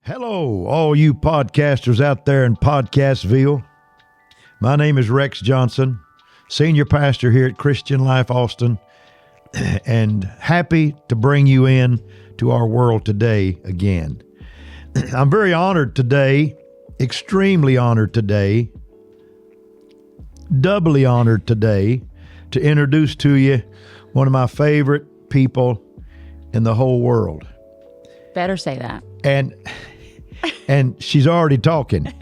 Hello, all you podcasters out there in Podcastville. My name is Rex Johnson, senior pastor here at Christian Life Austin, and happy to bring you in to our world today again. I'm very honored today, extremely honored today, doubly honored today to introduce to you one of my favorite people in the whole world. Better say that. And she's already talking.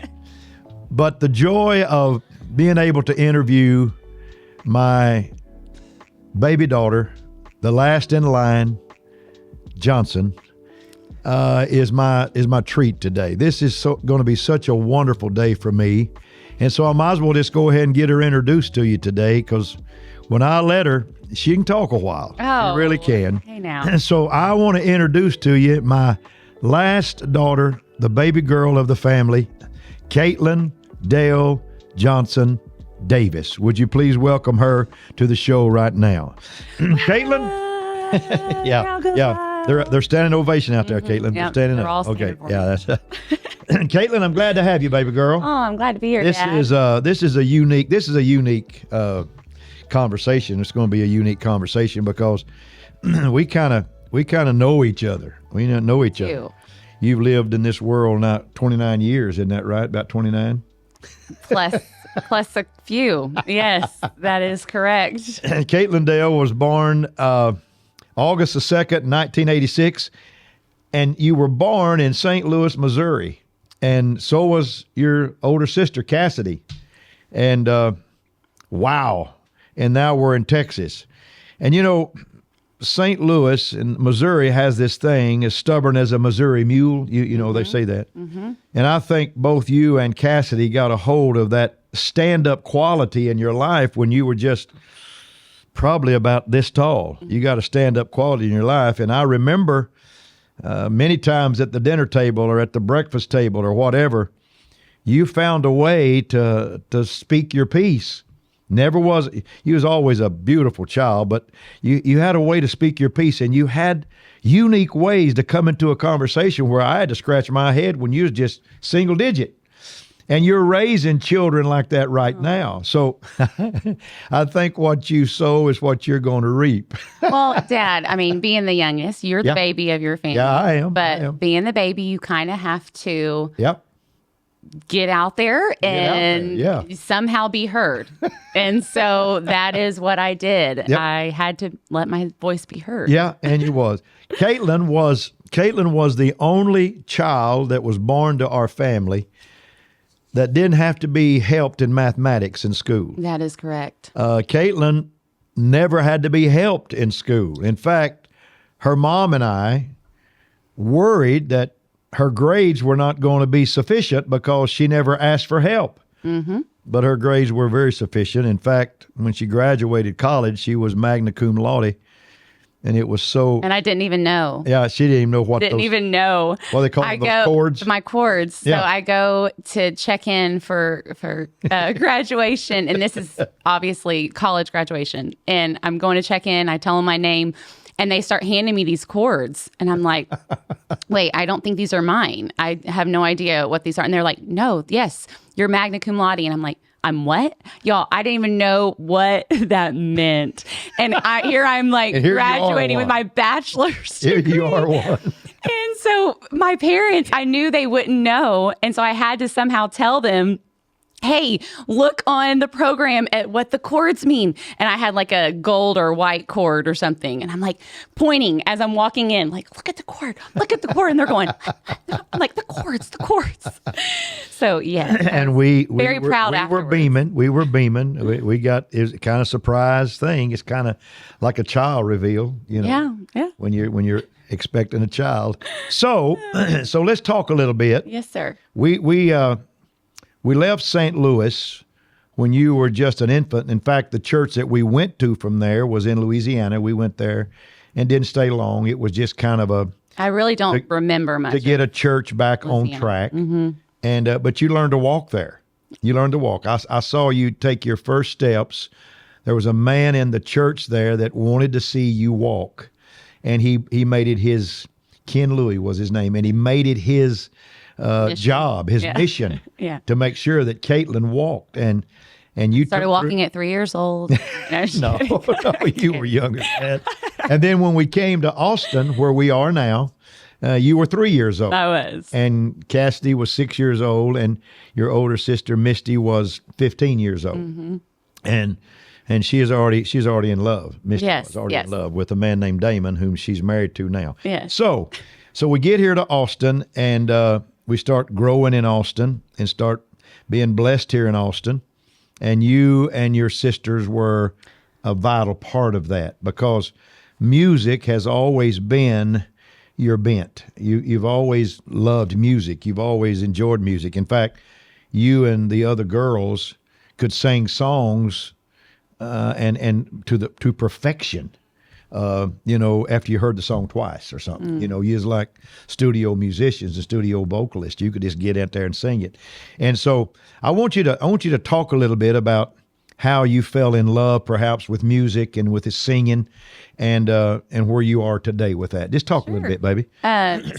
But the joy of being able to interview my baby daughter, the last in line, Johnson, is my treat today. This is going to be such a wonderful day for me. And so I might as well just go ahead and get her introduced to you today, because when I let her, she can talk a while. Oh, she really can. Hey now. And so I want to introduce to you my last daughter, the baby girl of the family, Kaitlin Dale Johnson Davis. Would you please welcome her to the show right now? Kaitlin? Yeah. They're standing ovation out there, Kaitlin. Yep, they're standing they're up. all Okay. standing for Yeah, that's Kaitlin, I'm glad to have you, baby girl. Oh, I'm glad to be here, This Dad. is a unique conversation. It's going to be a unique conversation because we kind of know each other. We know each other. You've lived in this world now 29 years, isn't that right? About 29? Plus a few. Yes, that is correct. Kaitlin Dale was born August the 2nd, 1986, and you were born in St. Louis, Missouri, and so was your older sister, Cassidy. And wow, and now we're in Texas. And you know, St. Louis in Missouri has this thing, as stubborn as a Missouri mule. You know, they say that. Mm-hmm. And I think both you and Cassidy got a hold of that stand-up quality in your life when you were just probably about this tall. You got a stand-up quality in your life. And I remember many times at the dinner table or at the breakfast table or whatever, you found a way to speak your piece. You was always a beautiful child, but you had a way to speak your piece, and you had unique ways to come into a conversation where I had to scratch my head when you was just single digit. And you're raising children like that right now. So I think what you sow is what you're going to reap. Well, Dad, I mean, being the youngest, you're the baby of your family. Yeah, I am. But being the baby, you kind of have to get out there and somehow be heard. And so that is what I did. Yep. I had to let my voice be heard. Yeah, and you was. Kaitlin was the only child that was born to our family that didn't have to be helped in mathematics in school. That is correct. Kaitlin never had to be helped in school. In fact, her mom and I worried that her grades were not going to be sufficient because she never asked for help. Mm-hmm. But her grades were very sufficient. In fact, when she graduated college, she was magna cum laude. And it was so... And I didn't even know. Yeah, she didn't even know what Didn't even know. What they call those cords? My cords. So I go to check in for graduation. And this is obviously college graduation. And I'm going to check in. I tell them my name. And they start handing me these cords. And I'm like, wait, I don't think these are mine. I have no idea what these are. And they're like, no, yes, you're magna cum laude. And I'm like, I'm what? Y'all, I didn't even know what that meant. And I'm like graduating with my bachelor's degree. Here you are one. And so my parents, I knew they wouldn't know. And so I had to somehow tell them, hey, look on the program at what the chords mean. And I had like a gold or white cord or something. And I'm like pointing as I'm walking in, like, look at the cord. And they're going, I'm like, the chords. So, yeah. And we very proud afterwards. We were beaming. We got, it was kind of surprise thing. It's kind of like a child reveal, you know. Yeah. When you're expecting a child. So let's talk a little bit. Yes, sir. We left St. Louis when you were just an infant. In fact, the church that we went to from there was in Louisiana. We went there and didn't stay long. It was just kind of I really don't remember much. To get a church back on track. Mm-hmm. And but you learned to walk there. You learned to walk. I saw you take your first steps. There was a man in the church there that wanted to see you walk. And he made it his Ken Louis was his name, and he made it his job, his mission, to make sure that Kaitlin walked. And you started walking at 3 years old. No, you were younger than that. And then when we came to Austin, where we are now, you were 3 years old. I was. And Cassidy was 6 years old, and your older sister Misty was 15 years old. Mm-hmm. And she's already in love. Misty Yes, was already yes. in love with a man named Damon, whom she's married to now. Yes. So we get here to Austin, and we start growing in Austin and start being blessed here in Austin. And you and your sisters were a vital part of that, because music has always been your bent. You've always loved music. You've always enjoyed music. In fact, you and the other girls could sing songs and to perfection. After you heard the song twice or something, you was like studio musicians and studio vocalists. You could just get out there and sing it. And so I want you to talk a little bit about how you fell in love, perhaps, with music and with the singing, and where you are today with that. Just talk a little bit, baby.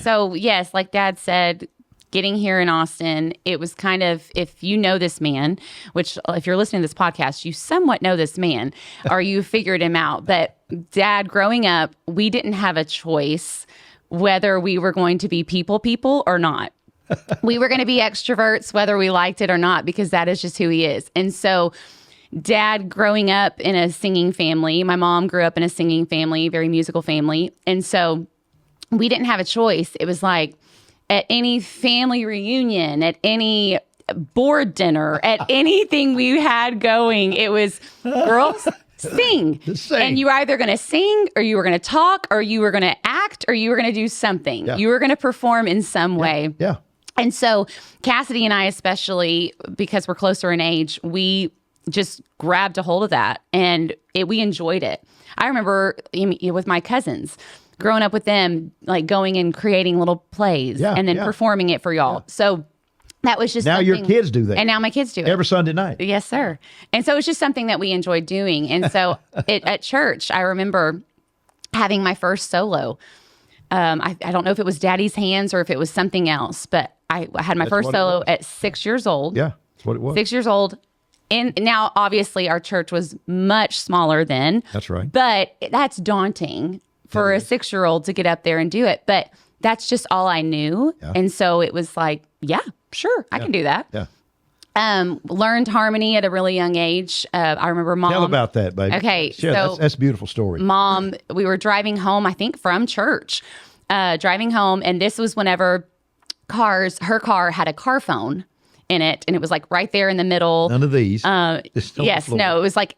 So yes, like Dad said, getting here in Austin, it was kind of, if you know this man, which if you're listening to this podcast, you somewhat know this man, or you figured him out. But Dad, growing up, we didn't have a choice whether we were going to be people or not. We were going to be extroverts, whether we liked it or not, because that is just who he is. And so Dad, growing up in a singing family, my mom grew up in a singing family, very musical family. And so we didn't have a choice. It was like, at any family reunion, at any board dinner, at anything we had going, it was, girls, sing. And you were either going to sing, or you were going to talk, or you were going to act, or you were going to do something. Yeah. You were going to perform in some way. Yeah. And so Cassidy and I, especially because we're closer in age, we just grabbed a hold of that, and we enjoyed it. I remember with my cousins, growing up with them, like going and creating little plays and then performing it for y'all. Yeah. So that was just now something, your kids do that. And now my kids do it. Every Sunday night. Yes, sir. And so it's just something that we enjoyed doing. And so at church, I remember having my first solo. I don't know if it was Daddy's Hands or if it was something else, but I had my first solo at 6 years old. Yeah, that's what it was. 6 years old. And now, obviously, our church was much smaller then. That's right. But that's daunting for a 6-year-old to get up there and do it. But that's just all I knew. Yeah. And so it was like, yeah, sure, I can do that. Yeah. Learned harmony at a really young age. I remember Mom. Tell about that, baby. Okay. So that's a beautiful story. Mom, we were driving home, I think from church, driving home. And this was whenever her car had a car phone in it. And it was like right there in the middle. None of these. Yes, no, it was like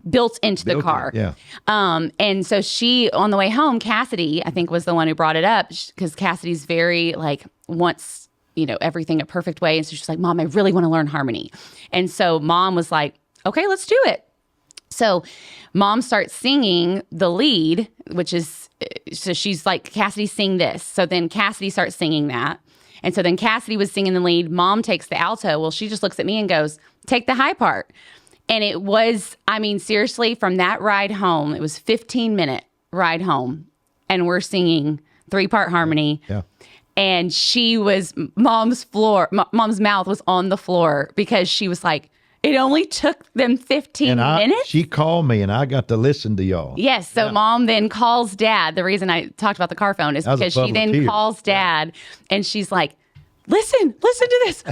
built into the car. Yeah. And so she, on the way home, Cassidy, I think, was the one who brought it up, because Cassidy's very wants, everything a perfect way. And so she's like, Mom, I really want to learn harmony. And so Mom was like, okay, let's do it. So Mom starts singing the lead, which is, so she's like, Cassidy, sing this. So then Cassidy starts singing that. And so then Cassidy was singing the lead. Mom takes the alto. Well, she just looks at me and goes, take the high part. And it was, seriously, from that ride home, it was 15-minute ride home. And we're singing 3-part harmony. Yeah. And Mom's mouth was on the floor, because she was like, it only took them 15 minutes. She called me, and I got to listen to y'all. Yes. So Mom then calls Dad. The reason I talked about the car phone is because she then calls Dad, and she's like, listen to this,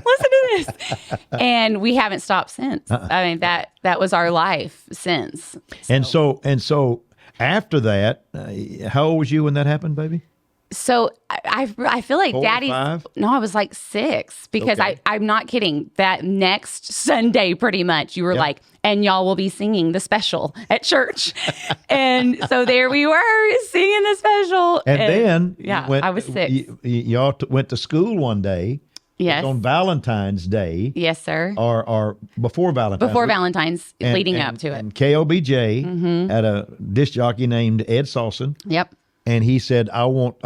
and we haven't stopped since. That was our life since. So. And so after that, how old was you when that happened, baby? So I feel like 4 or Daddy. 5? No, I was like 6, because I'm not kidding. That next Sunday, pretty much, you were like, and y'all will be singing the special at church. And so there we were singing the special. And then I was 6. Y'all went to school one day. Yes. It was on Valentine's Day. Yes, sir. Or before Valentine's. Before Valentine's, leading up to it. And KLBJ had a disc jockey named Ed Salson. Yep. And he said, I want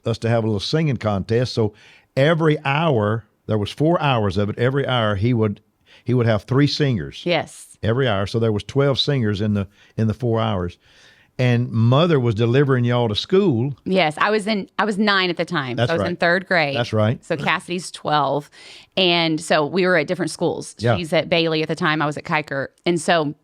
us to have a little singing contest. So every hour, there was 4 hours of it. Every hour he would have 3 singers. Yes. Every hour. So there was 12 singers in the 4 hours. and mother was delivering y'all to school. Yes, I was 9 at the time. That's so I was right. in 3rd grade. That's right. So Cassidy's 12. And so we were at different schools. Yeah. She's at Bailey at the time. I was at Kiker. And so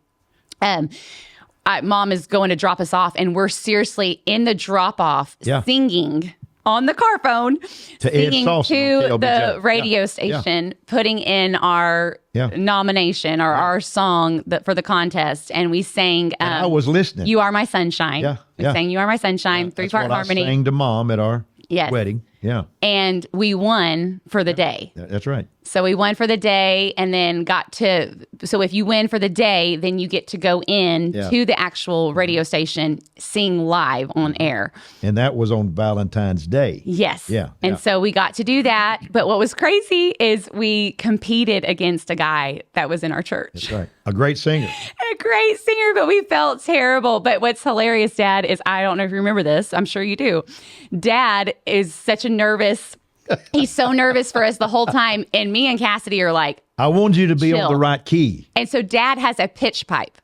Mom is going to drop us off, and we're seriously in the drop-off singing on the car phone, singing to the radio station, putting in our nomination or our song for the contest. And we sang, And I was listening. You Are My Sunshine. We sang You Are My Sunshine, 3-part harmony. I sang to Mom at our wedding. Yeah. And we won for the day. That's right. So we won for the day, and then so if you win for the day, then you get to go in to the actual radio station, sing live on air. And that was on Valentine's Day. Yes. Yeah. And so we got to do that. But what was crazy is we competed against a guy that was in our church. That's right. A great singer. A great singer, but we felt terrible. But what's hilarious, Dad, is I don't know if you remember this. I'm sure you do. Dad is such a nervous. He's so nervous for us the whole time. And me and Cassidy are like, I want you to be chill. on the right key. And so Dad has a pitch pipe.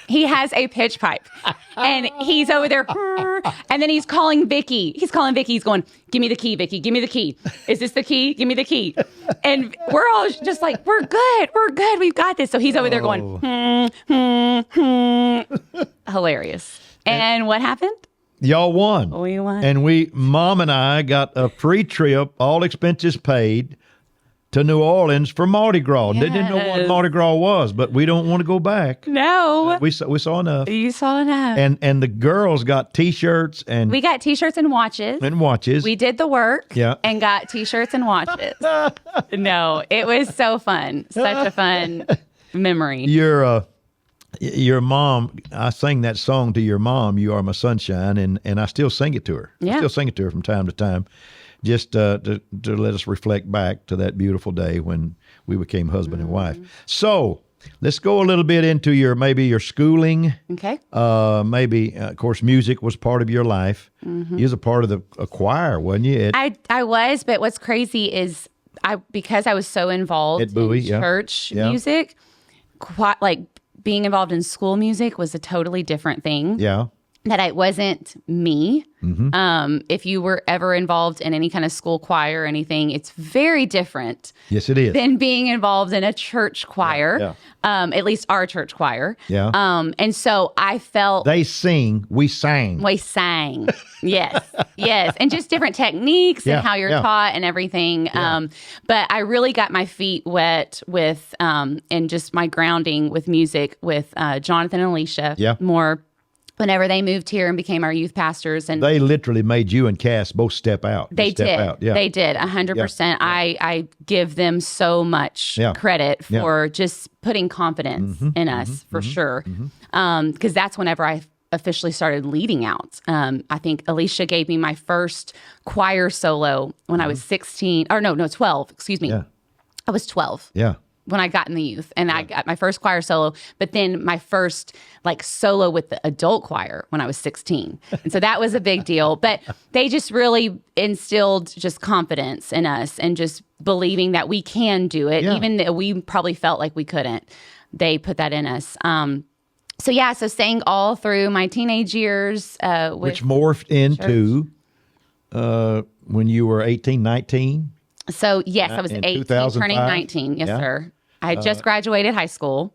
He has a pitch pipe. And he's over there. And then he's calling Vicky. He's calling Vicky. He's going, give me the key, Vicky. Give me the key. Is this the key? Give me the key. And we're all just like, we're good. We're good. We've got this. So he's over there going, Hilarious. And what happened? Y'all won. We won. And Mom and I got a free trip, all expenses paid, to New Orleans for Mardi Gras. Yes. Didn't know what Mardi Gras was, but we don't want to go back. No. We saw enough. You saw enough. And the girls got T-shirts and we got T-shirts and watches. We did the work Yeah. and got T-shirts and watches. No, it was so fun. Such a fun memory. Your mom, I sang that song to your mom, You Are My Sunshine, and I still sing it to her. Yeah. I still sing it to her from time to time, just to let us reflect back to that beautiful day when we became husband and wife. So let's go a little bit into maybe your schooling. Okay. Maybe, of course, music was part of your life. You was a part of a choir, wasn't you? I was, but what's crazy is because I was so involved At Bowie, in church music, being involved in school music was a totally different thing. Yeah. That it wasn't me. If you were ever involved in any kind of school choir or anything, it's very different. Yes, it is. Than being involved in a church choir. At least our church choir. Yeah. And so I felt they sing, we sang. We sang. Yes. Yes. And just different techniques and how you're taught and everything. But I really got my feet wet with and just my grounding with music with Jonathan and Alicia. More whenever they moved here and became our youth pastors. And they literally made you and Cass both step out. They did. They did 100%. I give them so much credit for just putting confidence in us for sure. Because that's whenever I officially started leading out. I think Alicia gave me my first choir solo when I was 16 or no, 12, excuse me. I was 12. When I got in the youth, and I got my first choir solo, but then my first solo with the adult choir when I was 16. And so that was a big deal, but they just really instilled just confidence in us and just believing that we can do it, even though we probably felt like we couldn't. They put that in us. So sang all through my teenage years. Which morphed into when you were 18, 19? So, yes, I was 18, turning 19. Yes, sir. I had just graduated high school.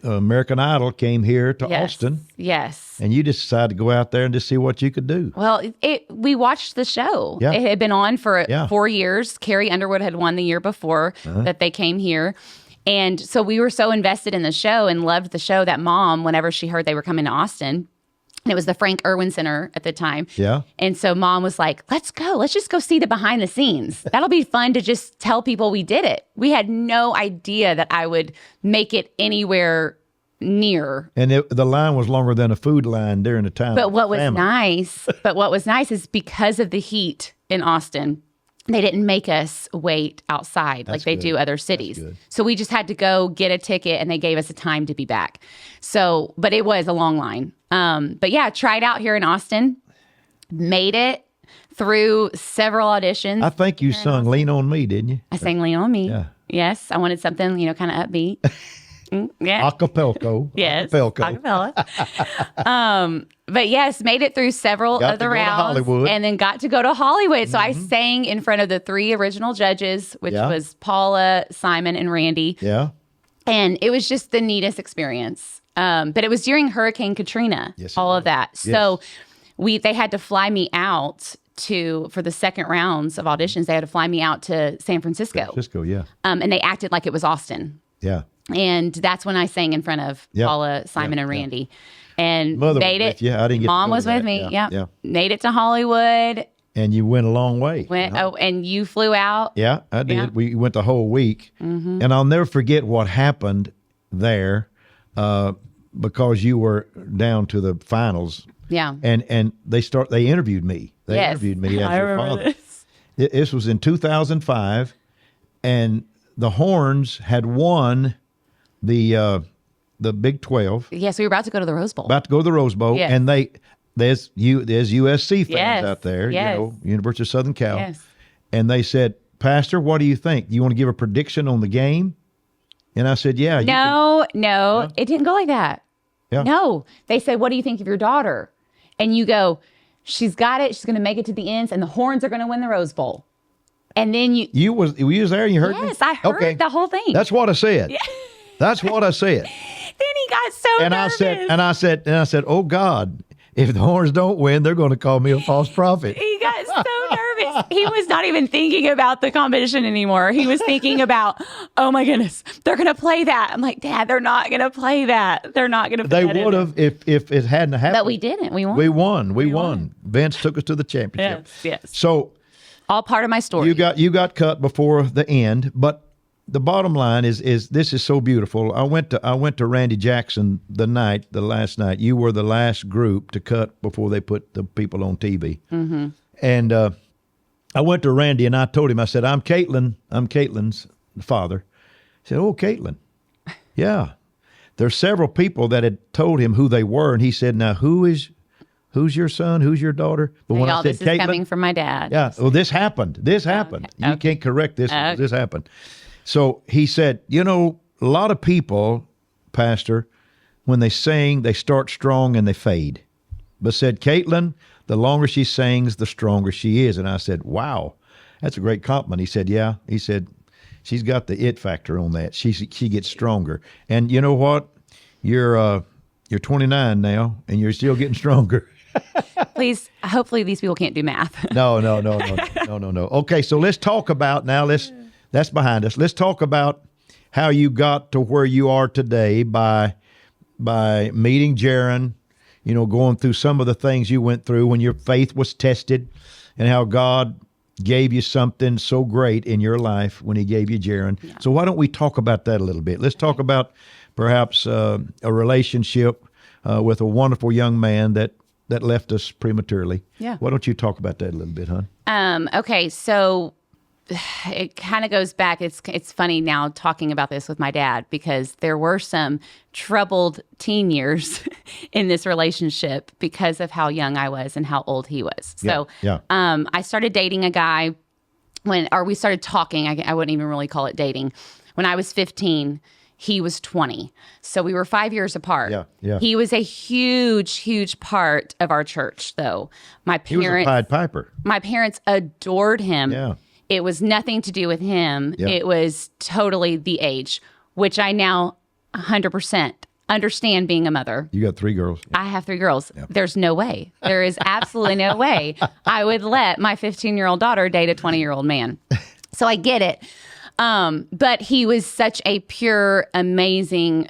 American Idol came here to Austin. Yes. And you just decided to go out there and just see what you could do. Well, we watched the show. It had been on for 4 years. Carrie Underwood had won the year before that they came here. And so we were so invested in the show and loved the show that Mom, whenever she heard they were coming to Austin, and it was the Frank Irwin Center at the time. And so Mom was like, let's go. Let's just go see the behind the scenes. That'll be fun to just tell people we did it. We had no idea that I would make it anywhere near. And the line was longer than a food line during the time. But what was nice is because of the heat in Austin, they didn't make us wait outside like they do other cities. So we just had to go get a ticket, and they gave us a time to be back. So, but it was a long line. But yeah, tried out here in Austin, made it through several auditions. I think you sung Lean on Me, didn't you? I sang Lean on Me. Yes, I wanted something, kind of upbeat. Yeah. Acapulco. Yes. Acapulco. Acapella. But yes, made it through several Got of to the go to rounds Hollywood. and then got to go to Hollywood. So I sang in front of the 3 original judges, which Yeah. was Paula, Simon, and Randy. Yeah. And it was just the neatest experience. But it was during Hurricane Katrina, Yes, it all was. of that. So they had to fly me out for the second rounds of auditions, they had to fly me out to San Francisco. Yeah. And they acted like it was Austin. Yeah. And that's when I sang in front of Yeah. Paula, Simon, and Randy. And Mother made was it. with you. I didn't get to Mom go to was with that. me. Yeah. Yeah. Made it to Hollywood. And you went a long way. And you flew out. Yeah, I did. Yeah. We went the whole week. And I'll never forget what happened there because you were down to the finals. Yeah. And they interviewed me. They interviewed me as I your remember father. This was in 2005, and the Horns had won the Big 12, Yes, we were about to go to the Rose Bowl. about to go to the Rose Bowl, Yes. and there's USC fans Yes, out there, yes. University of Southern Cal, Yes. and they said, "Pastor, what do you think? Do you want to give a prediction on the game?" And I said, "Yeah." No, it didn't go like that. Yeah. No, they said, "What do you think of your daughter?" And you go, "She's got it. She's going to make it to the ends, and the Horns are going to win the Rose Bowl." And then were you there and you heard me? yes, I heard the whole thing. That's what I said. That's what I said. Then he got so And nervous. I said, "Oh God, if the Horns don't win, they're going to call me a false prophet." He got so nervous. He was not even thinking about the competition anymore. He was thinking about, oh my goodness, they're going to play that. I'm like, Dad, they're not going to play that. They're not going to play that. They would have if it hadn't happened. But we didn't. We won. We won. Vince took us to the championship. Yes. So All part of my story. you got cut before the end, but the bottom line is this is so beautiful. I went to Randy Jackson the last night. You were the last group to cut before they put the people on TV. Mm-hmm. And I went to Randy and I told him, I said, I'm Kaitlin. I'm Caitlin's father. He said, "Oh, Kaitlin." Yeah. There's several people that had told him who they were, and he said, "Now who's your son? Who's your daughter?" But when I said this is Kaitlin, coming from my dad. yeah, well, this happened. This happened. You can't correct this. This happened. So he said, a lot of people, Pastor, when they sing, they start strong and they fade. But said, Kaitlin, the longer she sings, the stronger she is. And I said, wow, that's a great compliment. He said, yeah. He said, she's got the it factor on that. She gets stronger. And you know what? You're 29 now, and you're still getting stronger. Please, hopefully these people can't do math. No. Okay, so let's talk about now. That's behind us. Let's talk about how you got to where you are today by meeting Jaron, going through some of the things you went through when your faith was tested, and how God gave you something so great in your life when he gave you Jaron. Yeah. So why don't we talk about that a little bit? Let's talk about perhaps a relationship with a wonderful young man that left us prematurely. Yeah. Why don't you talk about that a little bit, hon? Okay, so it kind of goes back. It's funny now talking about this with my dad because there were some troubled teen years in this relationship because of how young I was and how old he was. So I started dating a guy we started talking. I wouldn't even really call it dating. When I was 15, he was 20. So we were 5 years apart. Yeah. He was a huge, huge part of our church, though. He was a Pied Piper. My parents adored him. Yeah. It was nothing to do with him. Yeah. It was totally the age, which I now 100% understand being a mother. You got 3 girls. I have 3 girls. Yep. There's no way. There is absolutely no way I would let my 15-year-old daughter date a 20-year-old man. So I get it. But he was such a pure, amazing,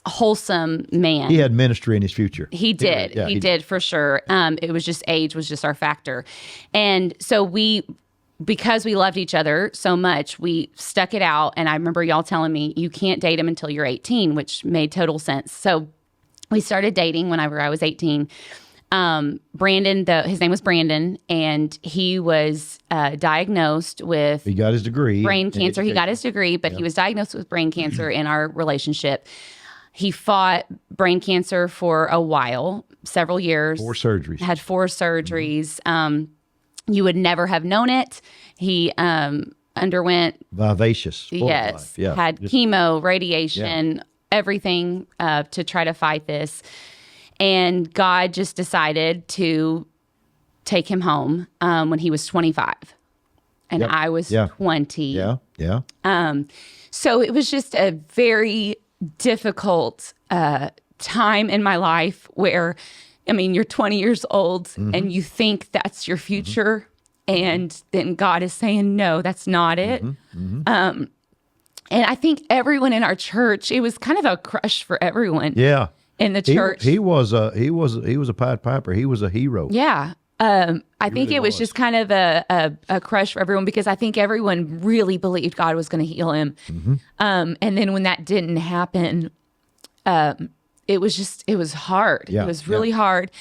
wholesome man. He had ministry in his future. He did. He did for sure. It was just age was just our factor. And so because we loved each other so much, we stuck it out. And I remember y'all telling me, you can't date him until you're 18, which made total sense. So we started dating whenever I was 18. Brandon, his name was Brandon, and he was diagnosed with He got his degree. brain cancer. He got his degree, but he was diagnosed with brain cancer in our relationship. He fought brain cancer for a while, several years. 4 surgeries. Had 4 surgeries. You would never have known it. He underwent Vivacious. Full of yes, life. Yeah. had chemo, radiation, everything to try to fight this. And God just decided to take him home when he was 25. And I was 20. Yeah. So it was just a very difficult time in my life where, I mean, you're 20 years old and you think that's your future. And then God is saying, no, that's not it. And I think everyone in our church, it was kind of a crush for everyone. Yeah. In the church. He was a Pied Piper. He was a hero. Yeah. I think it was just kind of a crush for everyone because I think everyone really believed God was going to heal him. And then when that didn't happen, it was hard. Yeah, it was really hard.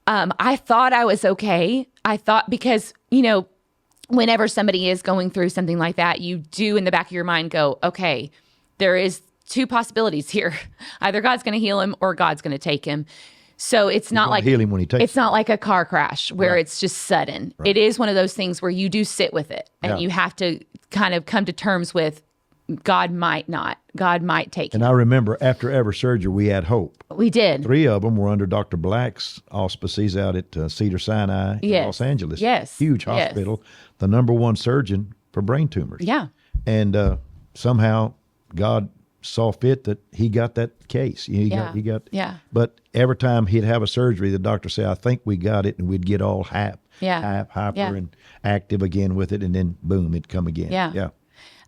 I thought I was okay. I thought because, whenever somebody is going through something like that, you do in the back of your mind go, okay, there is two possibilities here. Either God's going to heal him or God's going to take him. So it's not like heal him when he takes it's not like a car crash where it's just sudden. Right. It is one of those things where you do sit with it and you have to kind of come to terms with God might not. God might take him. And I remember after every surgery, we had hope. We did. 3 of them were under Dr. Black's auspices out at Cedar Sinai in Los Angeles. Yes. Huge hospital. The #1 surgeon for brain tumors. Yeah. And somehow God saw fit that he got that case. He got. But every time he'd have a surgery, the doctor said, "I think we got it," and we'd get all hyper and active again with it, and then boom, it'd come again. Yeah.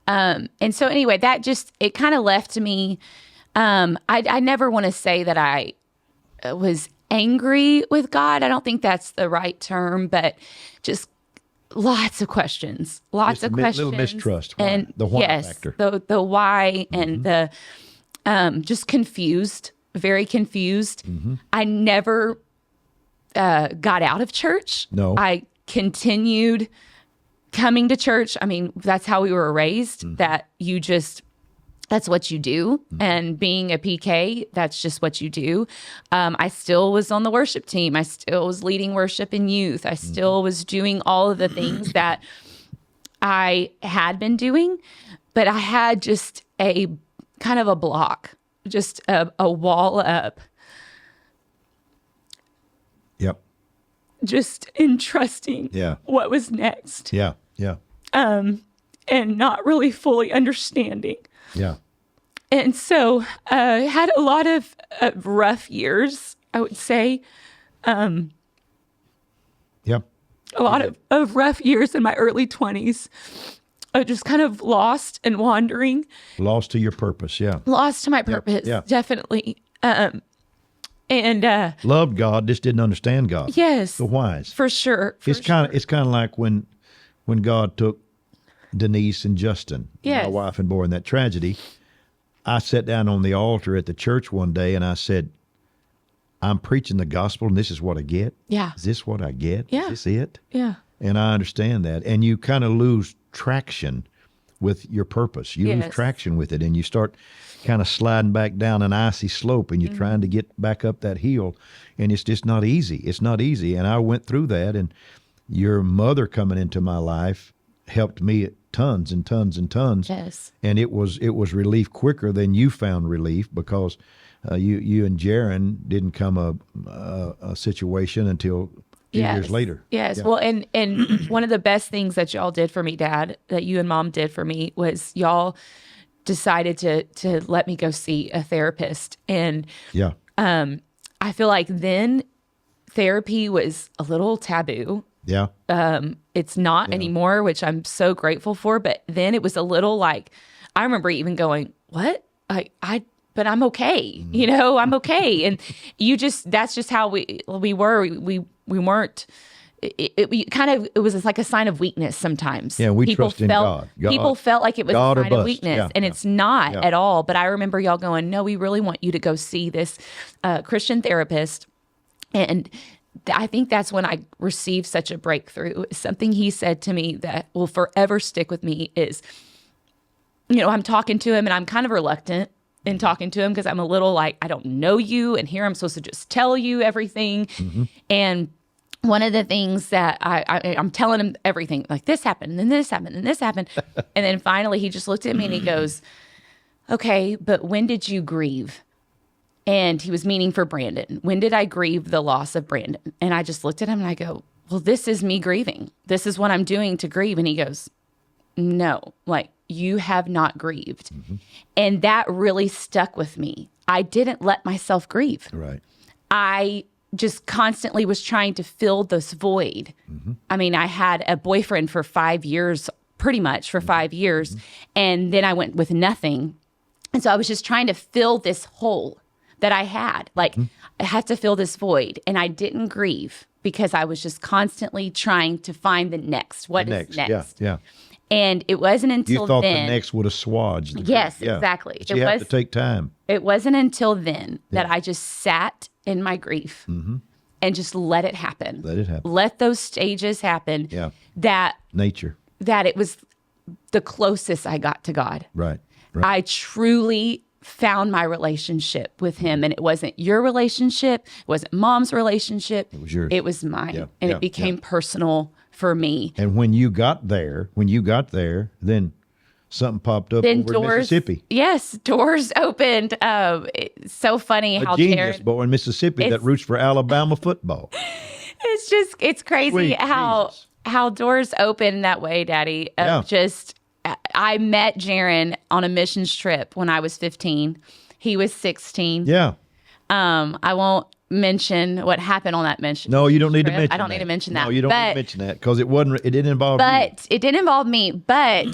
And so anyway, that just it kind of left me. I never want to say that I was angry with God. I don't think that's the right term, but just lots of questions, Little mistrust. Why? And the why factor. The why and the just confused, very confused. I never got out of church. No. I continued coming to church. I mean, that's how we were raised, that you just, that's what you do. And being a PK, that's just what you do. I still was on the worship team. I still was leading worship in youth. I still was doing all of the things that I had been doing, but I had just a kind of a block, just a wall up. Yep. Just in trusting what was next. Yeah. And not really fully understanding. Yeah. And so I had a lot of rough years, I would say. Yep. A lot of rough years in my early 20s. Just kind of lost and wandering. Lost to your purpose, Lost to my purpose, definitely. And loved God, just didn't understand God. Yes. The whys. For sure. It's kind of like when God took Denise and Justin, my wife and boy, in that tragedy. I sat down on the altar at the church one day and I said, I'm preaching the gospel and this is what I get? Yeah. Is this what I get? Yeah. Is this it? Yeah. And I understand that. And you kind of lose traction with your purpose. You lose traction with it and you start kind of sliding back down an icy slope and you're trying to get back up that hill. And it's just not easy. It's not easy. And I went through that, and your mother coming into my life helped me tons and tons and tons. Yes. And it was relief quicker than you found relief, because you and Jaron didn't come a situation until a few years later. Yes. Yeah. Well, and one of the best things that y'all did for me, Dad, that you and Mom did for me, was y'all decided to let me go see a therapist. And I feel like then therapy was a little taboo. Yeah. It's not anymore, which I'm so grateful for. But then it was a little like, I remember even going, what? But I'm okay. I'm okay. And that's just how we were. We weren't, it was like a sign of weakness sometimes. Yeah, we trust in God. People felt like it was God a sign of weakness, and it's not Yeah. at all. But I remember y'all going, no, we really want you to go see this Christian therapist. And I think that's when I received such a breakthrough. Something he said to me that will forever stick with me is, I'm talking to him and I'm kind of reluctant in talking to him because I'm a little like, I don't know you, and here I'm supposed to just tell you everything. And one of the things that I'm telling him everything, like this happened, and then this happened, and this happened. And then finally he just looked at me and he goes, okay, but when did you grieve? And he was meaning for Brandon. When did I grieve the loss of Brandon? And I just looked at him and I go, well, this is me grieving. This is what I'm doing to grieve. And he goes, no, like, you have not grieved. Mm-hmm. And that really stuck with me. I didn't let myself grieve. Right. I just constantly was trying to fill this void. Mm-hmm. I mean, I had a boyfriend for 5 years, pretty much for 5 years. Mm-hmm. And then I went with nothing. And so I was just trying to fill this hole that I had. Like, I had to fill this void. And I didn't grieve because I was just constantly trying to find the next. What is next? Yeah. And it wasn't until you thought then. The next would assuage. Yes, exactly. But you have to take time. It wasn't until then that I just sat in my grief and just let it happen. Let it happen. Let those stages happen. Yeah. That it was the closest I got to God. Right. I truly found my relationship with him, and it wasn't your relationship, it wasn't mom's relationship, it was yours. It was mine. And it became personal for me. And when you got there, then something popped up over in Mississippi. Yes, doors opened. It's so funny how genius boy in Mississippi that roots for Alabama football. It's crazy Sweet how doors open that way, Daddy. I met Jaron on a missions trip when I was 15. He was 16. Yeah. I won't mention what happened on that mission. No, you don't need to mention that. I don't need to mention that. No, you don't need to mention that because it didn't involve you. But it didn't involve me. But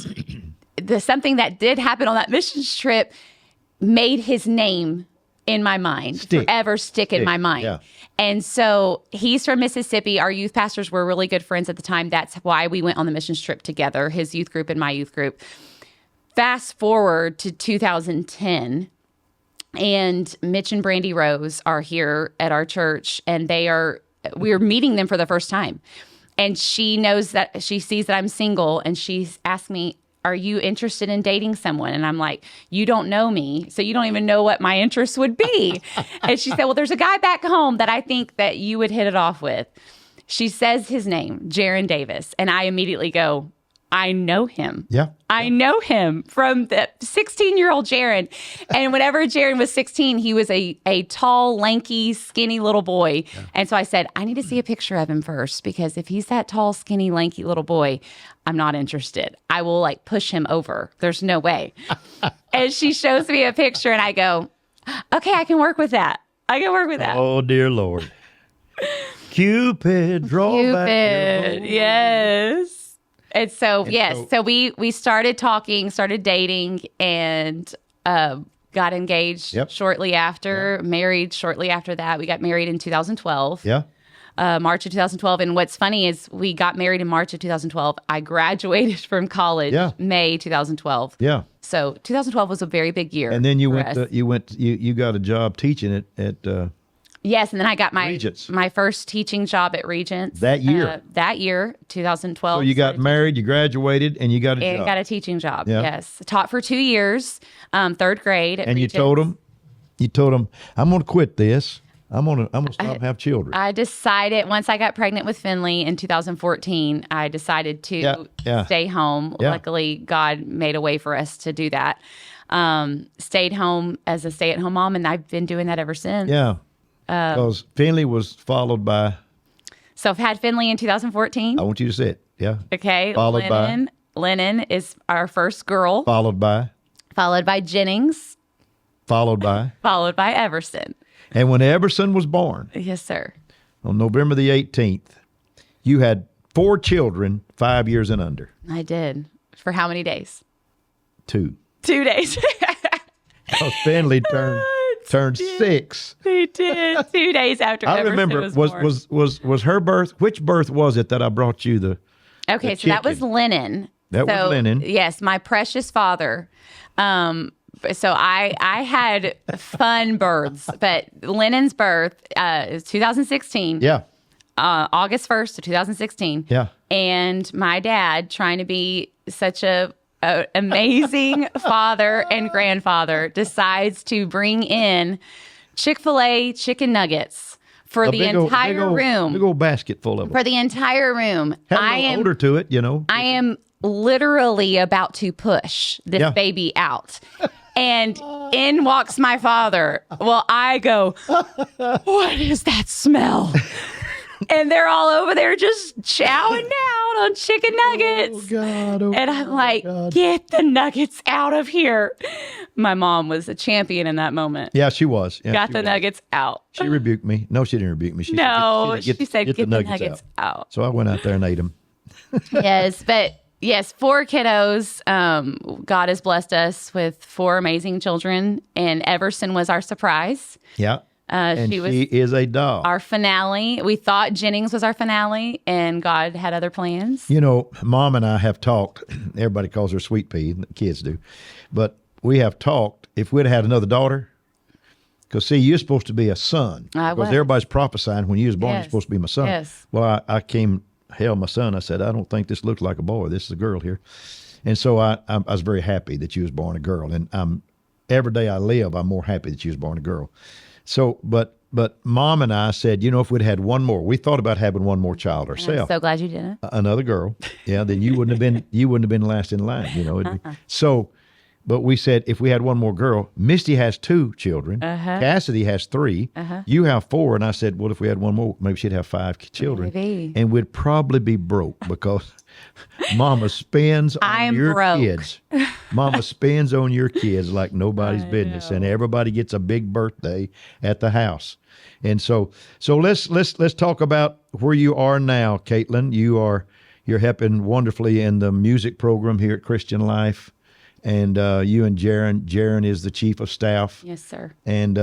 something that did happen on that missions trip made his name in my mind, forever stick in my mind. Yeah. And so he's from Mississippi. Our youth pastors were really good friends at the time. That's why we went on the missions trip together, his youth group and my youth group. Fast forward to 2010, and Mitch and Brandy Rose are here at our church, and we're meeting them for the first time. And she sees that I'm single, and she's asked me, are you interested in dating someone? And I'm like, you don't know me, so you don't even know what my interests would be. And she said, well, there's a guy back home that I think that you would hit it off with. She says his name, Jaron Davis. And I immediately go, I know him. Yeah. I know him from the 16-year-old Jaron. And whenever Jaron was 16, he was a tall, lanky, skinny little boy. Yeah. And so I said, I need to see a picture of him first, because if he's that tall, skinny, lanky little boy, I'm not interested. I will push him over. There's no way. And she shows me a picture and I go, okay, I can work with that. Oh, dear Lord. Cupid, draw back your bow. Yes. And so, so we started talking, started dating, and got engaged shortly after, married shortly after that. We got married in 2012. Yeah. March of 2012. And what's funny is we got married in March of 2012. I graduated from college May 2012. Yeah. So 2012 was a very big year. And then you got a job teaching at yes, and then I got my Regents. My first teaching job at Regents. That year? 2012. So you got married, you graduated, and you got a job. And got a teaching job, yes. Taught for 2 years, third grade at Regents. You told them, I'm going to quit this. I'm gonna stop and have children. I decided once I got pregnant with Finley in 2014, I decided to stay home. Yeah. Luckily, God made a way for us to do that. Stayed home as a stay-at-home mom, and I've been doing that ever since. Yeah, because Finley was followed by... So I've had Finley in 2014. I want you to say it. Yeah. Okay. Followed by... Lennon is our first girl. Followed by... Jennings. Followed by... Everson. And when Everson was born... Yes, sir. On November the 18th, you had 4 children 5 years and under. I did. For how many days? 2. 2 days. Finley turned 6. He did. 2 days after Everson remember, was born. Was her birth, which birth was it that I brought you the Okay, so that was Lennon. That was Lennon. Yes, my precious father. So I had fun births, but Lennon's birth is 2016. Yeah. August 1st of 2016. Yeah. And my dad, trying to be such a amazing father and grandfather, decides to bring in Chick-fil-A chicken nuggets for the entire room. Big old basket full of them. For the entire room. Had a odor to it, I am literally about to push this baby out. And in walks my father. Well, I go, what is that smell? And they're all over there just chowing down on chicken nuggets. And I'm like, get the nuggets out of here. My mom was a champion in that moment. Yeah, she was. Yeah, Got the nuggets out. She rebuked me. No, she didn't rebuke me. She said, get the nuggets out. So I went out there and ate them. Yes, but yes, 4 kiddos. God has blessed us with 4 amazing children. And Everson was our surprise. Yeah. And she is a doll. Our finale. We thought Jennings was our finale, and God had other plans. You know, Mom and I have talked. Everybody calls her Sweet Pea. The kids do. But we have talked, if we'd had another daughter, because, see, you're supposed to be a son. Because everybody's prophesying when you was born, you're supposed to be my son. Yes. Well, I came, held my son. I said, I don't think this looks like a boy. This is a girl here. And so I was very happy that you was born a girl. And every day I live, I'm more happy that you was born a girl. So, but Mom and I said, you know, if we'd had one more, we thought about having one more child ourselves. I'm so glad you didn't. Another girl. Yeah, then you wouldn't have been last in line, you know. So, but we said if we had one more girl, Misty has 2 children. Cassidy has 3. You have 4. And I said, well, if we had one more, maybe she'd have 5 children. Maybe. And we'd probably be broke because Mama spends on your kids. Mama spends on your kids like nobody's business, and everybody gets a big birthday at the house. And so let's talk about where you are now, Kaitlin. You're helping wonderfully in the music program here at Christian Life, and you and Jaron is the chief of staff. Yes, sir. And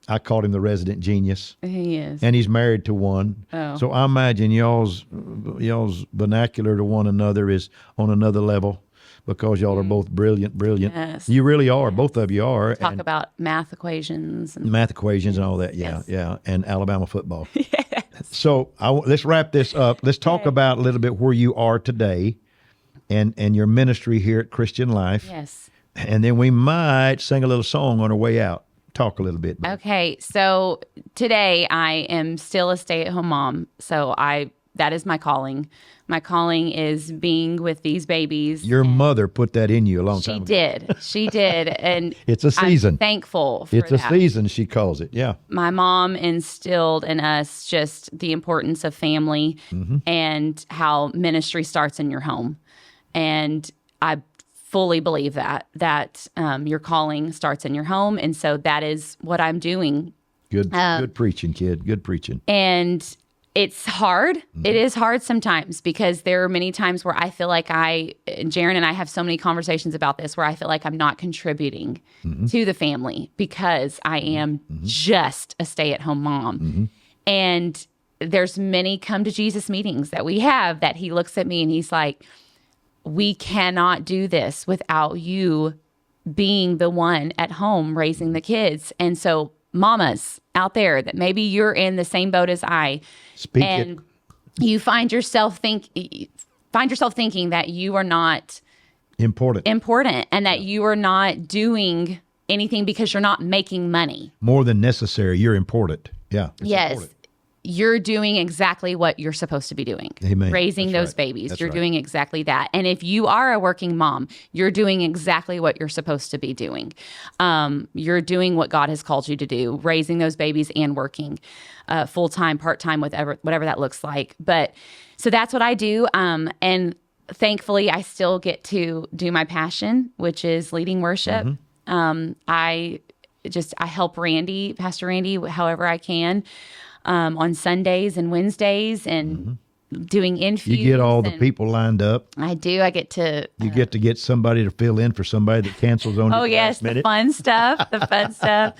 I called him the resident genius. He is. And he's married to one. Oh. So I imagine y'all's vernacular to one another is on another level because y'all are both brilliant. Yes. You really are. Both of you are. Talk about math equations. And all that. Yeah, yeah. And Alabama football. Yes. So let's wrap this up. Let's talk about a little bit where you are today and your ministry here at Christian Life. Yes. And then we might sing a little song on our way out. Talk a little bit. Okay, so today I am still a stay-at-home mom. So that is my calling. My calling is being with these babies. Your mother put that in you a long time ago. She did. And it's a season. I'm thankful for it's that. A season, she calls it. Yeah. My mom instilled in us just the importance of family and how ministry starts in your home. And I fully believe that your calling starts in your home. And so that is what I'm doing. Good preaching, kid. Good preaching. And it's hard. It is hard sometimes because there are many times where I feel like Jaron and I have so many conversations about this where I feel like I'm not contributing to the family because I am just a stay-at-home mom. And there's many come to Jesus meetings that we have that he looks at me and he's like, we cannot do this without you being the one at home raising the kids. And so mamas out there that maybe you're in the same boat as I, you find yourself thinking that you are not important and that you are not doing anything because you're not making money. More than necessary. You're important. Yeah. Yes. Important. You're doing exactly what you're supposed to be doing. Amen. Raising those babies. You're doing exactly that. And if you are a working mom, you're doing exactly what you're supposed to be doing. You're doing what God has called you to do, raising those babies and working full-time, part-time, whatever that looks like. But so that's what I do. And thankfully, I still get to do my passion, which is leading worship. I help Pastor Randy, however I can. On Sundays and Wednesdays and doing infuse. You get all the people lined up. I do. I get to... You get to get somebody to fill in for somebody that cancels on you last minute. The fun stuff.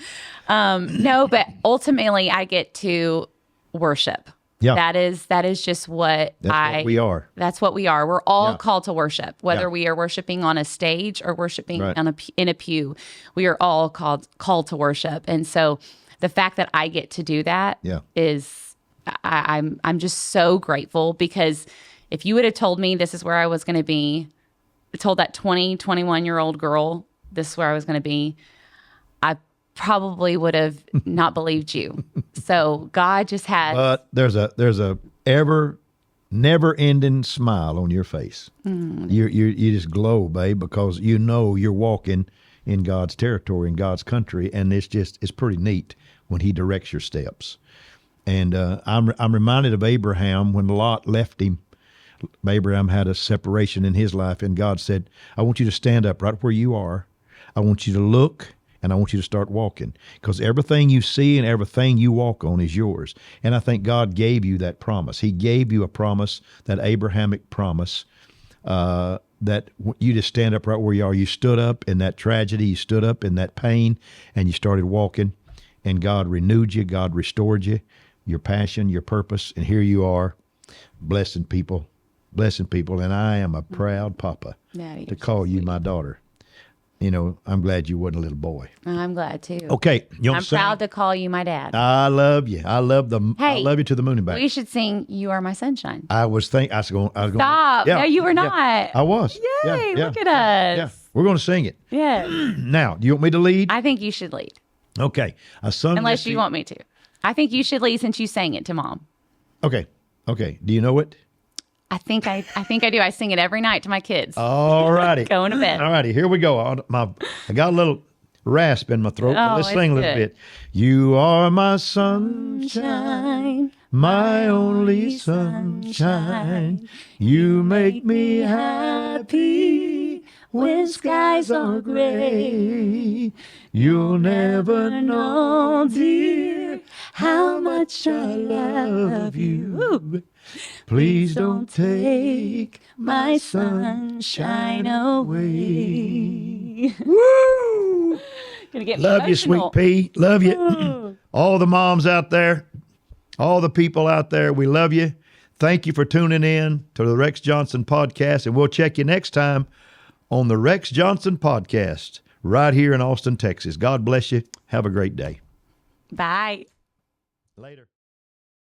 No, but ultimately I get to worship. Yeah. That is just what what we are. That's what we are. We're all called to worship, whether we are worshiping on a stage or worshiping in a pew. We are all called to worship. And so the fact that I get to do that is, I'm just so grateful because if you would have told me this is where I was going to be, told that 21-year-old girl this is where I was going to be, I probably would have not believed you. So God just has. But there's a never-ending smile on your face. You just glow, babe, because you know you're walking in God's territory, in God's country, and it's pretty neat when He directs your steps. And I'm reminded of Abraham when Lot left him. Abraham had a separation in his life, and God said, I want you to stand up right where you are. I want you to look, and I want you to start walking, because everything you see and everything you walk on is yours. And I think God gave you that promise. He gave you a promise, that Abrahamic promise, that you just stand up right where you are. You stood up in that tragedy, you stood up in that pain, and you started walking, and God renewed you, God restored you, your passion, your purpose, and here you are, blessing people, and I am a proud papa Daddy, to call you my daughter. You know, I'm glad you weren't a little boy. I'm glad too. Okay, you want I'm to sing? proud to call you my dad. I love you. I love Hey, you to the moon and back. We should sing "You Are My Sunshine." I was going. Stop! No, you were not. I was. Yay! Yeah, Look at us. yeah. We're going to sing it. Yeah. Now, do you want me to lead? I think you should lead, Okay. I sung unless Misty- you want me to. I think you should lead since you sang it to Mom. Okay. Do you know it? I think I do. I sing it every night to my kids. All righty. Going to bed. All righty. Here we go. I got a little rasp in my throat. But let's it's sing a little good. bit. You are my sunshine, my only sunshine. You make me happy when skies are gray. You'll never know, dear, how much I love you. Please don't take my sunshine away. Woo! Gonna get Love you, sweet emotional. pea. Love you. All the moms out there, all the people out there, we love you. Thank you for tuning in to the Rex Johnson podcast, and we'll check you next time on the Rex Johnson podcast right here in Austin, Texas. God bless you. Have a great day. Bye. Later.